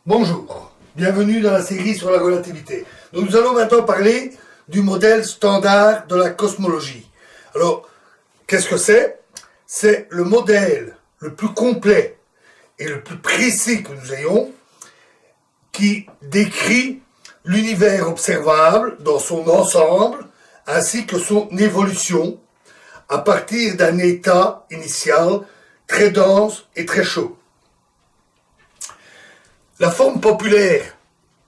Bonjour, bienvenue dans la série sur la relativité. Donc nous allons maintenant parler du modèle standard de la cosmologie. Alors, qu'est-ce que c'est? C'est le modèle le plus complet et le plus précis que nous ayons qui décrit l'univers observable dans son ensemble ainsi que son évolution à partir d'un état initial très dense et très chaud. La forme populaire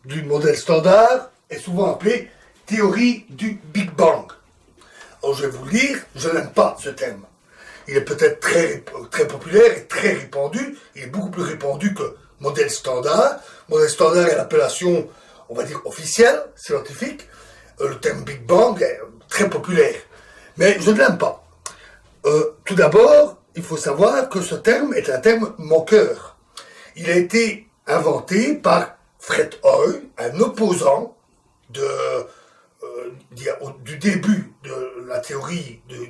du modèle standard est souvent appelée théorie du Big Bang. Alors je vais vous le dire, je n'aime pas ce terme. Il est peut-être très populaire et très répandu, il est beaucoup plus répandu que modèle standard. Modèle standard est l'appellation, on va dire, officielle, scientifique. Le terme Big Bang est très populaire, mais je ne l'aime pas. Tout d'abord, il faut savoir que ce terme est un terme moqueur. Il a été inventé par Fred Hoyle, un opposant du début de la théorie du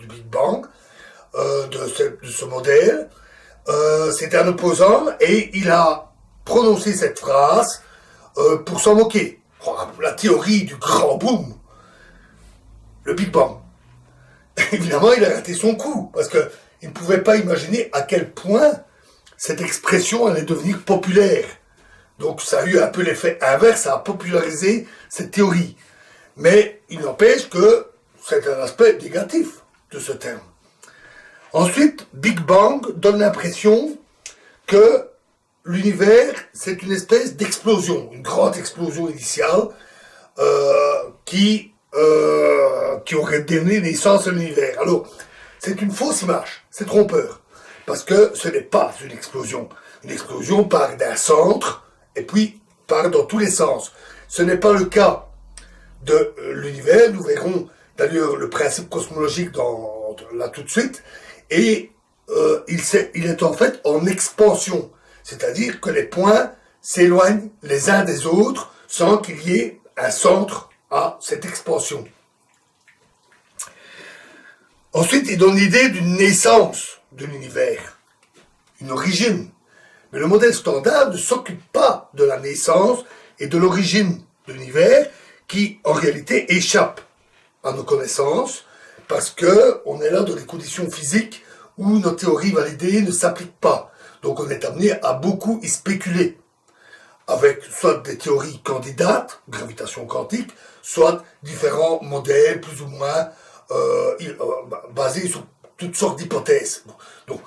Big Bang, de ce modèle. C'est un opposant et il a prononcé cette phrase pour s'en moquer. La théorie du grand boom, le Big Bang. Évidemment, il a raté son coup, parce qu'il ne pouvait pas imaginer à quel point cette expression allait devenir populaire. Donc ça a eu un peu l'effet inverse, ça a popularisé cette théorie. Mais il n'empêche que c'est un aspect négatif de ce terme. Ensuite, Big Bang donne l'impression que l'univers, c'est une espèce d'explosion, une grande explosion initiale qui aurait donné naissance à l'univers. Alors, c'est une fausse image, c'est trompeur. Parce que ce n'est pas une explosion. Une explosion part d'un centre et puis part dans tous les sens. Ce n'est pas le cas de l'univers. Nous verrons d'ailleurs le principe cosmologique là tout de suite. Et il est en fait en expansion. C'est-à-dire que les points s'éloignent les uns des autres sans qu'il y ait un centre à cette expansion. Ensuite, il donne l'idée d'une naissance de l'univers, une origine. Mais le modèle standard ne s'occupe pas de la naissance et de l'origine de l'univers qui, en réalité, échappe à nos connaissances parce qu'on est là dans des conditions physiques où nos théories validées ne s'appliquent pas. Donc on est amené à beaucoup y spéculer avec soit des théories candidates, gravitation quantique, soit différents modèles plus ou moins basés sur toutes sortes d'hypothèses. Donc,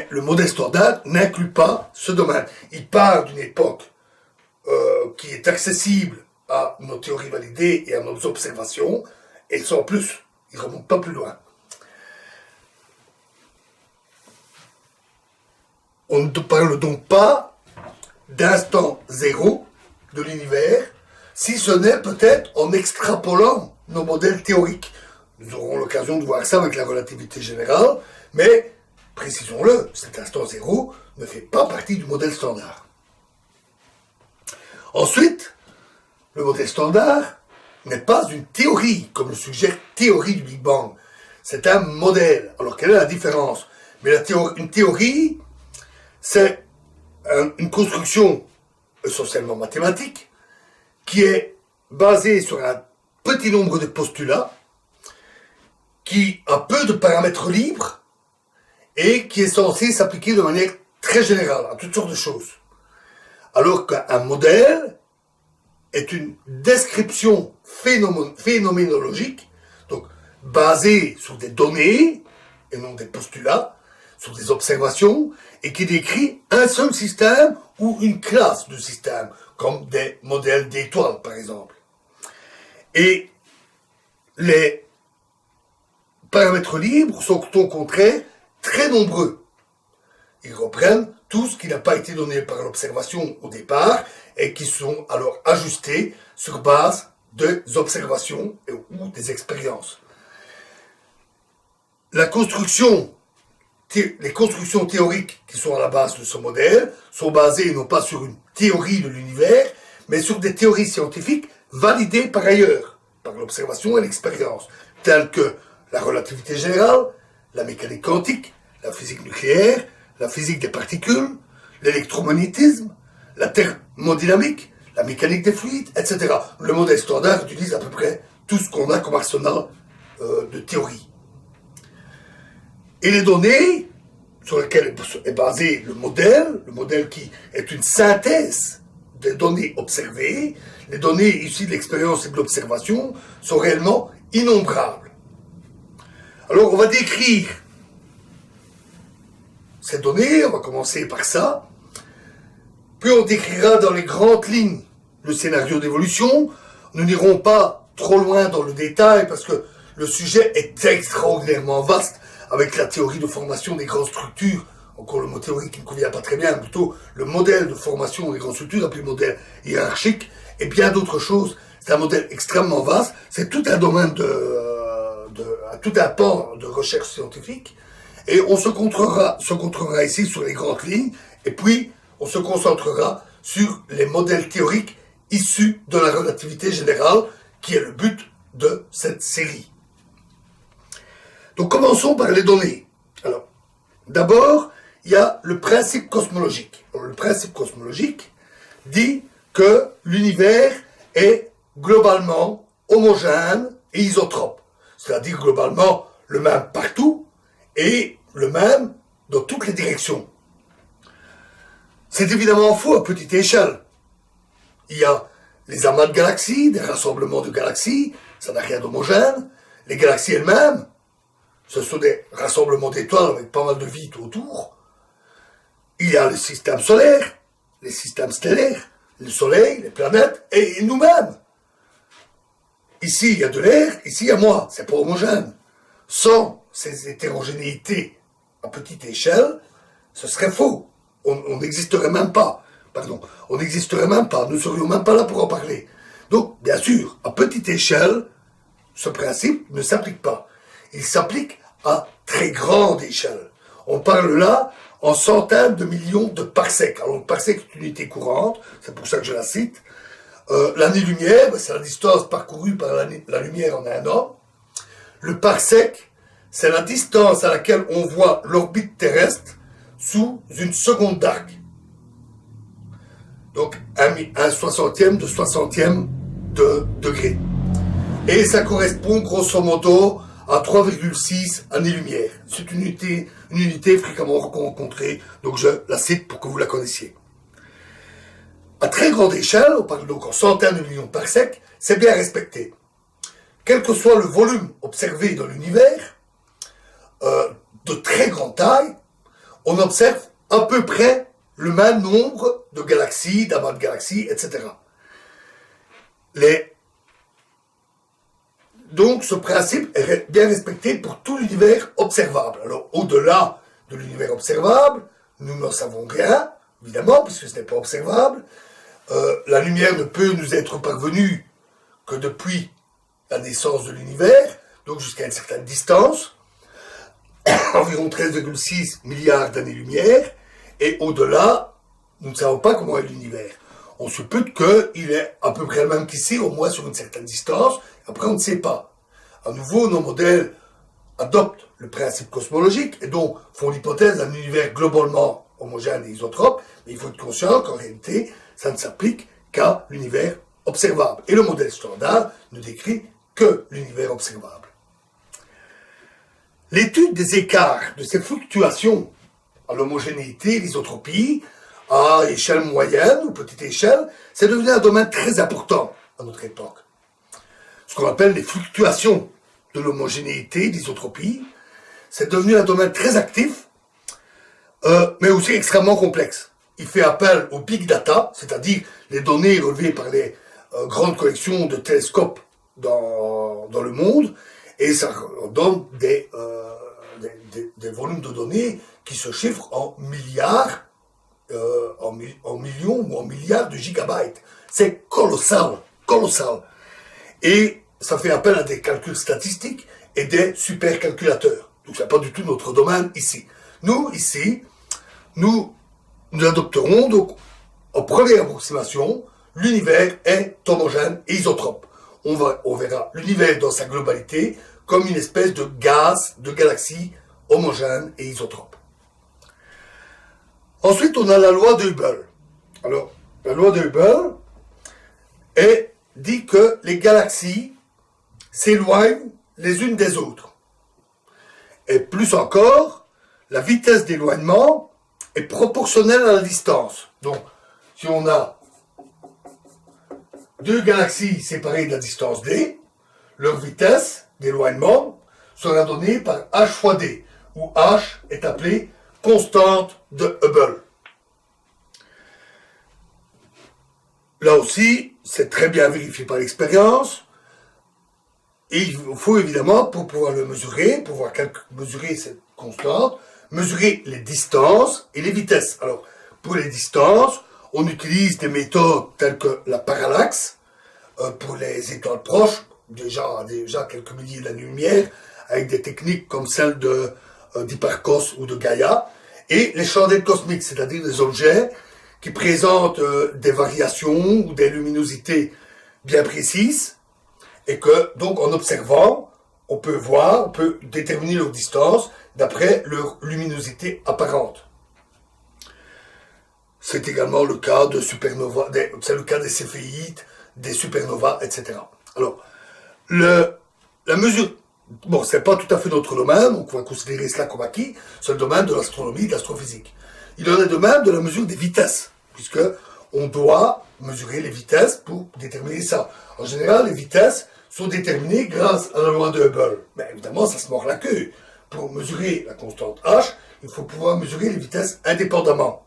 le modèle standard n'inclut pas ce domaine. Il part d'une époque qui est accessible à nos théories validées et à nos observations, et sans plus. Il ne remonte pas plus loin. On ne parle donc pas d'instant zéro de l'univers, si ce n'est peut-être en extrapolant nos modèles théoriques. Nous aurons l'occasion de voir ça avec la relativité générale, mais, précisons-le, cet instant zéro ne fait pas partie du modèle standard. Ensuite, le modèle standard n'est pas une théorie, comme le suggère théorie du Big Bang. C'est un modèle. Alors, quelle est la différence? Mais une théorie, c'est une construction essentiellement mathématique qui est basée sur un petit nombre de postulats qui a peu de paramètres libres et qui est censé s'appliquer de manière très générale à toutes sortes de choses. Alors qu'un modèle est une description phénoménologique, donc basée sur des données et non des postulats, sur des observations, et qui décrit un seul système ou une classe de systèmes, comme des modèles d'étoiles par exemple. Et les paramètres libres sont au contraire très nombreux. Ils reprennent tout ce qui n'a pas été donné par l'observation au départ et qui sont alors ajustés sur base des observations ou des expériences. Les constructions théoriques qui sont à la base de ce modèle sont basées non pas sur une théorie de l'univers, mais sur des théories scientifiques validées par ailleurs, par l'observation et l'expérience, telles que la relativité générale, la mécanique quantique, la physique nucléaire, la physique des particules, l'électromagnétisme, la thermodynamique, la mécanique des fluides, etc. Le modèle standard utilise à peu près tout ce qu'on a comme arsenal de théorie. Et les données sur lesquelles est basé le modèle qui est une synthèse des données observées, les données issues de l'expérience et de l'observation sont réellement innombrables. Alors on va décrire ces données, on va commencer par ça, puis on décrira dans les grandes lignes le scénario d'évolution. Nous n'irons pas trop loin dans le détail parce que le sujet est extraordinairement vaste avec la théorie de formation des grandes structures, encore le mot théorie qui ne convient pas très bien, plutôt le modèle de formation des grandes structures, appelé modèle hiérarchique, et bien d'autres choses. C'est un modèle extrêmement vaste, c'est tout un domaine tout un pan de recherche scientifique, et on se concentrera ici sur les grandes lignes, et puis on se concentrera sur les modèles théoriques issus de la relativité générale, qui est le but de cette série. Donc commençons par les données. Alors, d'abord, il y a le principe cosmologique. Alors, le principe cosmologique dit que l'univers est globalement homogène et isotrope. C'est-à-dire globalement le même partout et le même dans toutes les directions. C'est évidemment faux à petite échelle. Il y a les amas de galaxies, des rassemblements de galaxies, ça n'a rien d'homogène. Les galaxies elles-mêmes, ce sont des rassemblements d'étoiles avec pas mal de vie tout autour. Il y a le système solaire, les systèmes stellaires, le soleil, les planètes et nous-mêmes. Ici, il y a de l'air, ici, il y a moi. C'est pas homogène. Sans ces hétérogénéités à petite échelle, ce serait faux. On n'existerait même pas. Pardon, on n'existerait même pas. Nous ne serions même pas là pour en parler. Donc, bien sûr, à petite échelle, ce principe ne s'applique pas. Il s'applique à très grande échelle. On parle là en centaines de millions de parsecs. Alors, le parsec est une unité courante, c'est pour ça que je la cite. L'année-lumière, c'est la distance parcourue par la lumière en un an. Le parsec, c'est la distance à laquelle on voit l'orbite terrestre sous une seconde d'arc. Donc, un soixantième de soixantième de degré. Et ça correspond grosso modo à 3,6 années-lumière. C'est une unité fréquemment rencontrée, donc je la cite pour que vous la connaissiez. À très grande échelle, on parle donc en centaines de millions de parsecs, c'est bien respecté. Quel que soit le volume observé dans l'univers, de très grande taille, on observe à peu près le même nombre de galaxies, d'amas de galaxies, etc. Donc ce principe est bien respecté pour tout l'univers observable. Alors au-delà de l'univers observable, nous n'en savons rien, évidemment, puisque ce n'est pas observable. La lumière ne peut nous être parvenue que depuis la naissance de l'univers, donc jusqu'à une certaine distance, environ 13,6 milliards d'années-lumière, et au-delà, nous ne savons pas comment est l'univers. On suppute qu'il est à peu près le même qu'ici, au moins sur une certaine distance, après on ne sait pas. À nouveau, nos modèles adoptent le principe cosmologique, et donc font l'hypothèse d'un univers globalement homogène et isotrope, mais il faut être conscient qu'en réalité, ça ne s'applique qu'à l'univers observable. Et le modèle standard ne décrit que l'univers observable. L'étude des écarts de ces fluctuations à l'homogénéité, l'isotropie, à échelle moyenne ou petite échelle, c'est devenu un domaine très important à notre époque. Ce qu'on appelle les fluctuations de l'homogénéité, l'isotropie, c'est devenu un domaine très actif, mais aussi extrêmement complexe. Il fait appel au big data, c'est-à-dire les données relevées par les grandes collections de télescopes dans le monde, et ça donne des volumes de données qui se chiffrent en milliards, en millions ou en milliards de gigabytes. C'est colossal, colossal. Et ça fait appel à des calculs statistiques et des supercalculateurs. Donc c'est pas du tout notre domaine ici. Nous, ici, nous adopterons donc, en première approximation, l'univers est homogène et isotrope. On verra l'univers dans sa globalité comme une espèce de gaz, de galaxie homogène et isotrope. Ensuite, on a la loi de Hubble. Alors, loi de Hubble dit que les galaxies s'éloignent les unes des autres. Et plus encore, la vitesse d'éloignement est proportionnelle à la distance. Donc, si on a deux galaxies séparées de la distance d, leur vitesse d'éloignement sera donnée par h fois d, où h est appelée constante de Hubble. Là aussi, c'est très bien vérifié par l'expérience. Et il faut évidemment, pour pouvoir le mesurer, pour pouvoir mesurer cette constante, mesurer les distances et les vitesses. Alors, pour les distances, on utilise des méthodes telles que la parallaxe, pour les étoiles proches, déjà quelques milliers d'années-lumière, avec des techniques comme celles d'Hipparcos ou de Gaïa, et les chandelles cosmiques, c'est-à-dire des objets qui présentent des variations ou des luminosités bien précises, et que, donc, en observant, on peut déterminer leur distance d'après leur luminosité apparente. C'est également le cas de supernovas, c'est le cas des céphéides, des supernovas, etc. Alors, la mesure, bon, c'est pas tout à fait notre domaine, donc on va considérer cela comme acquis, c'est le domaine de l'astronomie, de l'astrophysique. Il en est de même de la mesure des vitesses, puisque on doit mesurer les vitesses pour déterminer ça. En général, les vitesses sont déterminées grâce à la loi de Hubble. Mais évidemment, ça se mord la queue. Pour mesurer la constante h, il faut pouvoir mesurer les vitesses indépendamment.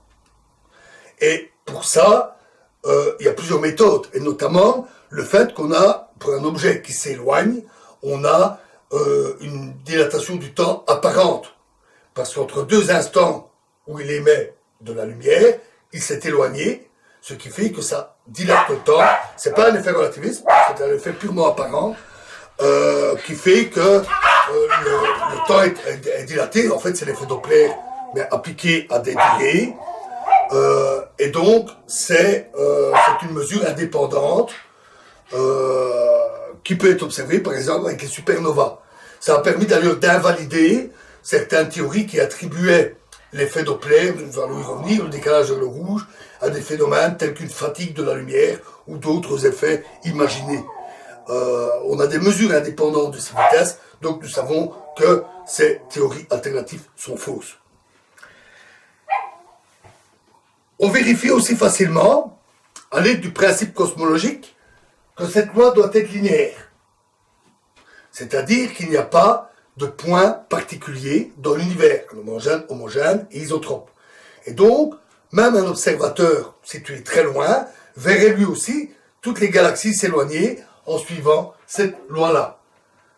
Et pour ça, il y a plusieurs méthodes, et notamment le fait qu'on a, pour un objet qui s'éloigne, on a une dilatation du temps apparente. Parce qu'entre deux instants où il émet de la lumière, il s'est éloigné, ce qui fait que ça dilate le temps. C'est pas un effet relativisme, c'est un effet purement apparent, qui fait que le temps est dilaté. En fait, c'est l'effet Doppler, mais appliqué à des durées. Et donc, c'est une mesure indépendante qui peut être observée, par exemple, avec les supernovas. Ça a permis d'ailleurs d'invalider certaines théories qui attribuaient l'effet Doppler, nous allons y revenir, le décalage de le rouge, à des phénomènes tels qu'une fatigue de la lumière ou d'autres effets imaginés. On a des mesures indépendantes de ces vitesses, donc nous savons que ces théories alternatives sont fausses. On vérifie aussi facilement, à l'aide du principe cosmologique, que cette loi doit être linéaire. C'est-à-dire qu'il n'y a pas de point particulier dans l'univers, homogène et isotrope. Et donc, même un observateur situé très loin verrait lui aussi toutes les galaxies s'éloigner en suivant cette loi-là.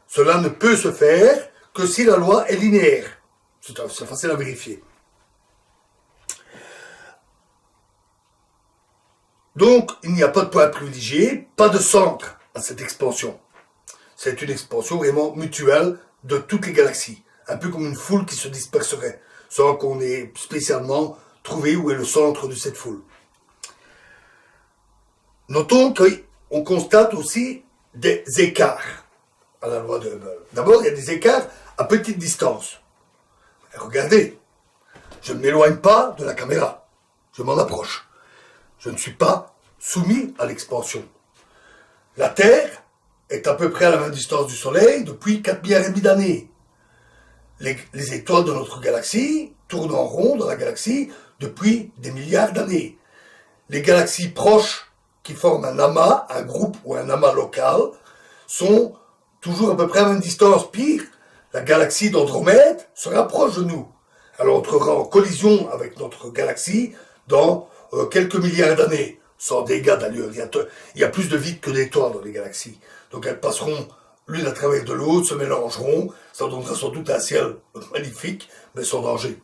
Cela ne peut se faire que si la loi est linéaire. C'est facile à vérifier. Donc, il n'y a pas de point privilégié, pas de centre à cette expansion. C'est une expansion vraiment mutuelle de toutes les galaxies, un peu comme une foule qui se disperserait, sans qu'on ait spécialement trouvé où est le centre de cette foule. Notons qu'on constate aussi des écarts à la loi de Hubble. D'abord, il y a des écarts à petite distance. Regardez, je ne m'éloigne pas de la caméra, je m'en approche. Je ne suis pas soumis à l'expansion. La Terre est à peu près à la même distance du Soleil depuis 4,5 milliards d'années. Les étoiles de notre galaxie tournent en rond dans la galaxie depuis des milliards d'années. Les galaxies proches qui forment un amas, un groupe ou un amas local, sont toujours à peu près à la même distance. Pire, la galaxie d'Andromède se rapproche de nous. Elle entrera en collision avec notre galaxie dans quelques milliards d'années, sans dégâts d'allure. Il y a plus de vide que d'étoiles dans les galaxies. Donc elles passeront l'une à travers de l'autre, se mélangeront, ça donnera sans doute un ciel magnifique, mais sans danger.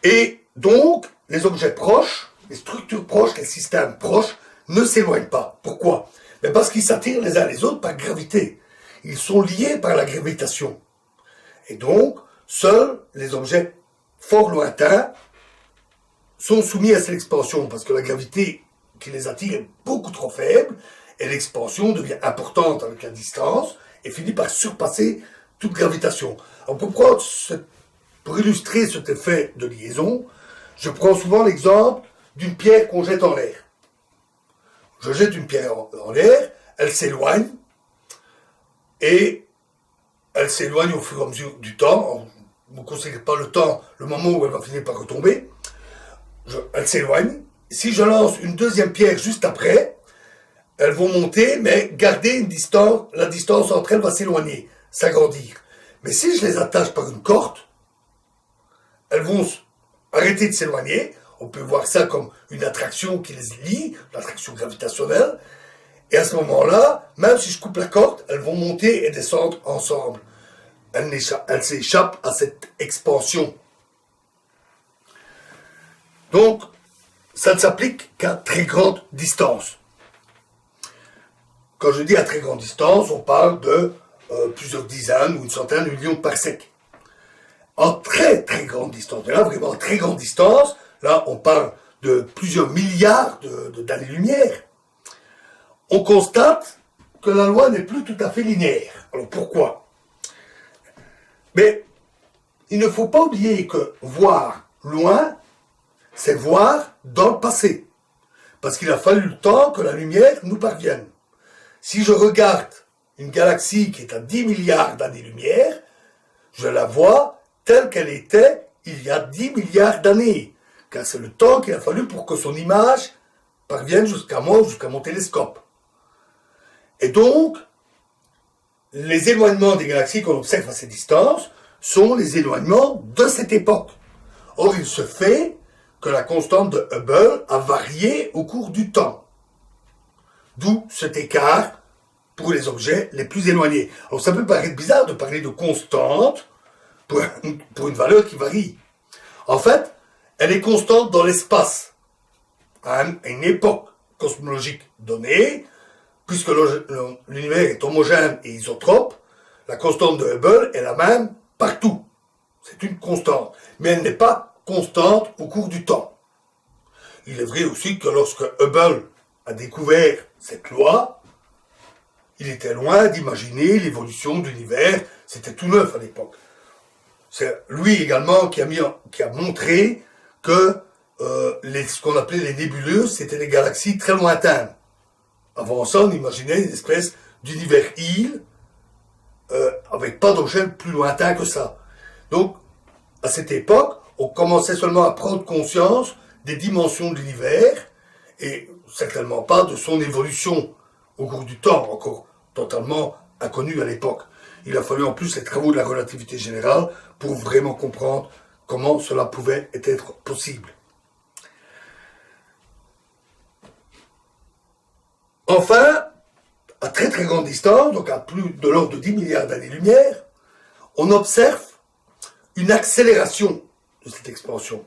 Et donc, les objets proches, les structures proches, les systèmes proches, ne s'éloignent pas. Pourquoi? Mais parce qu'ils s'attirent les uns les autres par gravité. Ils sont liés par la gravitation. Et donc, seuls les objets fort lointains sont soumis à cette expansion, parce que la gravité qui les attire est beaucoup trop faible, et l'expansion devient importante avec la distance, et finit par surpasser toute gravitation. Alors pour illustrer cet effet de liaison, je prends souvent l'exemple d'une pierre qu'on jette en l'air. Je jette une pierre en l'air, elle s'éloigne, et elle s'éloigne au fur et à mesure du temps. On ne considère pas le temps, le moment où elle va finir par retomber. Elle s'éloigne. Si je lance une deuxième pierre juste après, elles vont monter, mais garder une distance, la distance entre elles va s'éloigner, s'agrandir. Mais si je les attache par une corde, elles vont arrêter de s'éloigner. On peut voir ça comme une attraction qui les lie, l'attraction gravitationnelle. Et à ce moment-là, même si je coupe la corde, elles vont monter et descendre ensemble. Elles s'échappent à cette expansion. Donc, ça ne s'applique qu'à très grande distance. Quand je dis à très grande distance, on parle de plusieurs dizaines ou une centaine de millions de parsecs. En très très grande distance, là vraiment en très grande distance, là on parle de plusieurs milliards d'années-lumière, on constate que la loi n'est plus tout à fait linéaire. Alors pourquoi? Mais il ne faut pas oublier que voir loin, c'est voir dans le passé. Parce qu'il a fallu le temps que la lumière nous parvienne. Si je regarde une galaxie qui est à 10 milliards d'années-lumière, je la vois telle qu'elle était il y a 10 milliards d'années. Car c'est le temps qu'il a fallu pour que son image parvienne jusqu'à moi, jusqu'à mon télescope. Et donc, les éloignements des galaxies qu'on observe à ces distances sont les éloignements de cette époque. Or, il se fait que la constante de Hubble a varié au cours du temps. D'où cet écart pour les objets les plus éloignés. Alors, ça peut paraître bizarre de parler de constante pour une valeur qui varie. En fait, elle est constante dans l'espace, à une époque cosmologique donnée, puisque l'univers est homogène et isotrope, la constante de Hubble est la même partout. C'est une constante. Mais elle n'est pas constante au cours du temps. Il est vrai aussi que lorsque Hubble a découvert cette loi, il était loin d'imaginer l'évolution de l'univers. C'était tout neuf à l'époque. C'est lui également qui a montré que ce qu'on appelait les nébuleuses, c'était des galaxies très lointaines. Avant ça, on imaginait une espèce d'univers-île avec pas d'objet plus lointain que ça. Donc, à cette époque, on commençait seulement à prendre conscience des dimensions de l'univers et certainement pas de son évolution au cours du temps, encore totalement inconnue à l'époque. Il a fallu en plus les travaux de la relativité générale pour vraiment comprendre comment cela pouvait être possible. Enfin, à très très grande distance, donc à plus de l'ordre de 10 milliards d'années-lumière, on observe une accélération de cette expansion.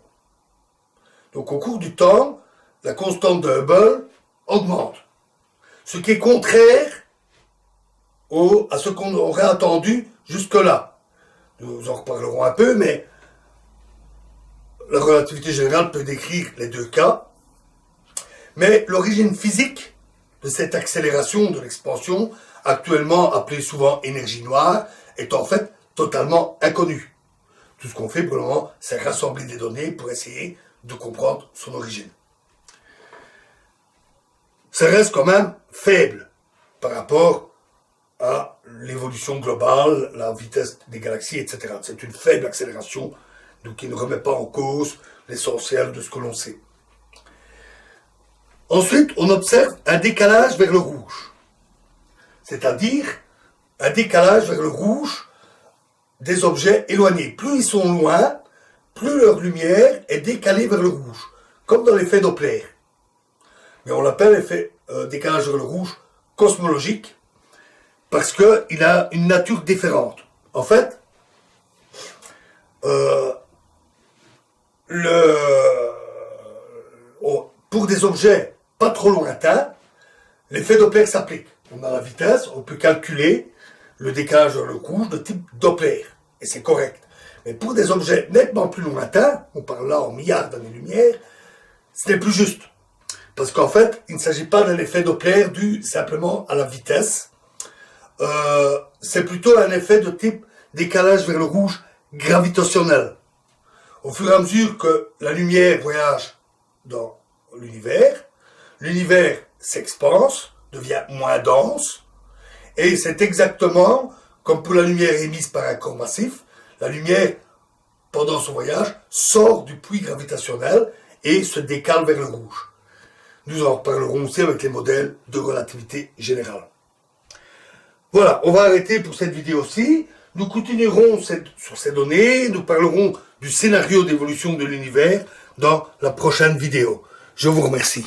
Donc au cours du temps, la constante de Hubble augmente. Ce qui est contraire à ce qu'on aurait attendu jusque-là. Nous en reparlerons un peu, mais la relativité générale peut décrire les deux cas. Mais l'origine physique de cette accélération de l'expansion, actuellement appelée souvent énergie noire, est en fait totalement inconnue. Tout ce qu'on fait pour le moment, c'est rassembler des données pour essayer de comprendre son origine. Ça reste quand même faible par rapport à l'évolution globale, la vitesse des galaxies, etc. C'est une faible accélération, donc qui ne remet pas en cause l'essentiel de ce que l'on sait. Ensuite, on observe un décalage vers le rouge. C'est-à-dire un décalage vers le rouge des objets éloignés. Plus ils sont loin, plus leur lumière est décalée vers le rouge, comme dans l'effet Doppler. Mais on l'appelle l'effet décalage vers le rouge cosmologique, parce qu'il a une nature différente. En fait, pour des objets pas trop lointains, l'effet Doppler s'applique. On a la vitesse, on peut calculer le décalage vers le rouge de type Doppler, et c'est correct. Mais pour des objets nettement plus lointains, on parle là en milliards d'années-lumière, ce n'est plus juste. Parce qu'en fait, il ne s'agit pas d'un effet Doppler dû simplement à la vitesse. C'est plutôt un effet de type décalage vers le rouge gravitationnel. Au fur et à mesure que la lumière voyage dans l'univers. L'univers s'expanse, devient moins dense, et c'est exactement comme pour la lumière émise par un corps massif. La lumière, pendant son voyage, sort du puits gravitationnel et se décale vers le rouge. Nous en reparlerons aussi avec les modèles de relativité générale. Voilà, on va arrêter pour cette vidéo-ci. Nous continuerons sur ces données, nous parlerons du scénario d'évolution de l'univers dans la prochaine vidéo. Je vous remercie.